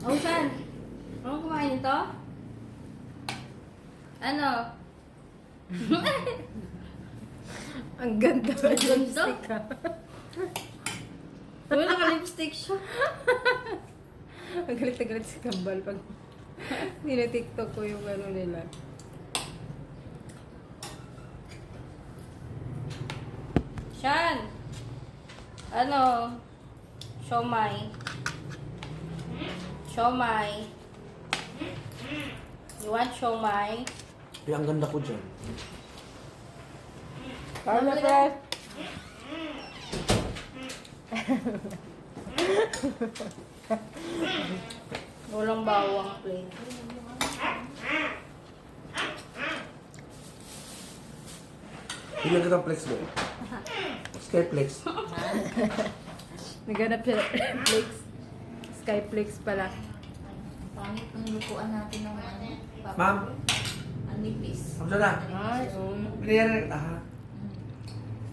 Oh, saan? Ano kumain ito? Ano? Ang ganda. Ang ganda. Lipstick, ha? Uy, naka-lipstick siya. Ang galit na galit si Kambal pag nila-tiktok ko yung ano nila. Shan! Ano? Siomay. Siomay. You want siomay? Ay, ang ganda ko dyan. Paano, Fred? Walang bawang plate. Bigyan kitang flex boy. Skyflex. Naganap siya Flex. Skyflex pala. Pangit ng lutuan natin ng ano. Ma'am. Ang nipis. Ang sana. Ay, Binayaran kita ha.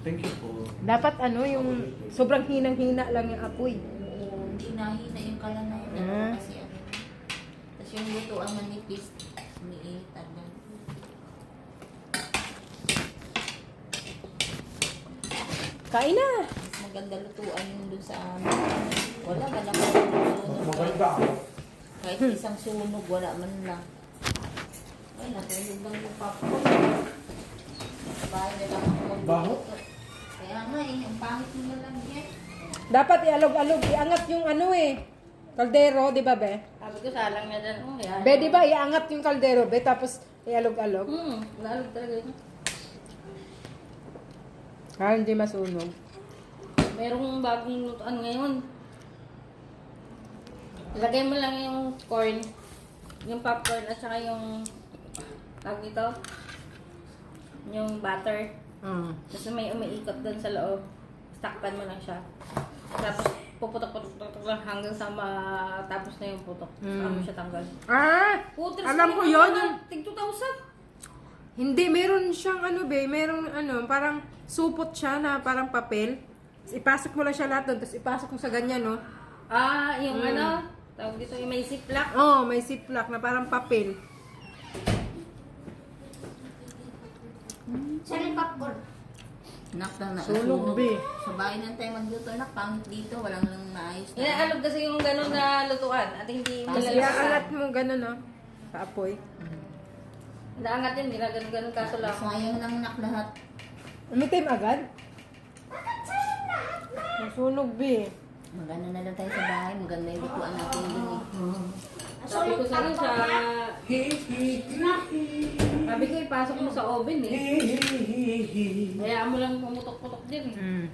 Thank you po. dapat ano, yung sobrang hinang-hina lang yung apoy. Oo, hindi nahina yung kalanay. Ah. Kasi ano. Tapos yung lutuan ng nipis, umiinit agad. Kain na! Mas maganda lutuan yung dun sa amin. Wala man lang sunog. Maganda ako. Kahit isang sunog, wala man lang. Ay, natulog lang yung popcorn. Sa bahay na lang ako magluto. Baho? Kaya nga eh, ang pangit mo na lang yan. Dapat ialog-alog, iangat yung ano eh. Kaldero, di ba, be? Sabi ko, salang na dyan. Oh, yan. Be, di ba, iangat yung kaldero, be, tapos ialog-alog. Lalog talaga yun. Ah, hindi masunog. Merong bagong lutuan ngayon. Lagay mo lang yung corn, yung popcorn at saka yung tawag ito, yung butter. Tapos may umiikot doon sa loob. Takpan mo lang siya. Tapos puputok-putok lang hanggang sa matapos na yung putok. Saka mo siya tanggal. Ah! Putres Alam na ko yun, yun. mga Tig 2,000. Hindi, meron siyang ano, be, merong ano, parang supot siya na parang papel. Tapos ipasok mo lang siya lahat doon, tapos ipasok mo sa ganyan, no? Ah, yung ano, tawag dito, yung may ziplock. Oh, may ziplock na parang papel. Saan yung popcorn? Nak na Sunog, be. Sa bahay lang tayo magluto, nak. Pangit dito. Walang lang maayos na. Inaalog kasi yung gano'n na lutuan at hindi Tapos malalasa. iaangat mo gano'n, no? Sa apoy. Naangat yun, hindi na ganun kaso lang. Sayang lang nak lahat. Umitim agad? Nasunog, be. Maganda na lang tayo sa bahay. Maganda yung lutuan natin dun eh. Sabi ko sa siya, sabi ko ipasok mo sa oven eh. Kaya mo lang pumutok-putok din eh. Mm.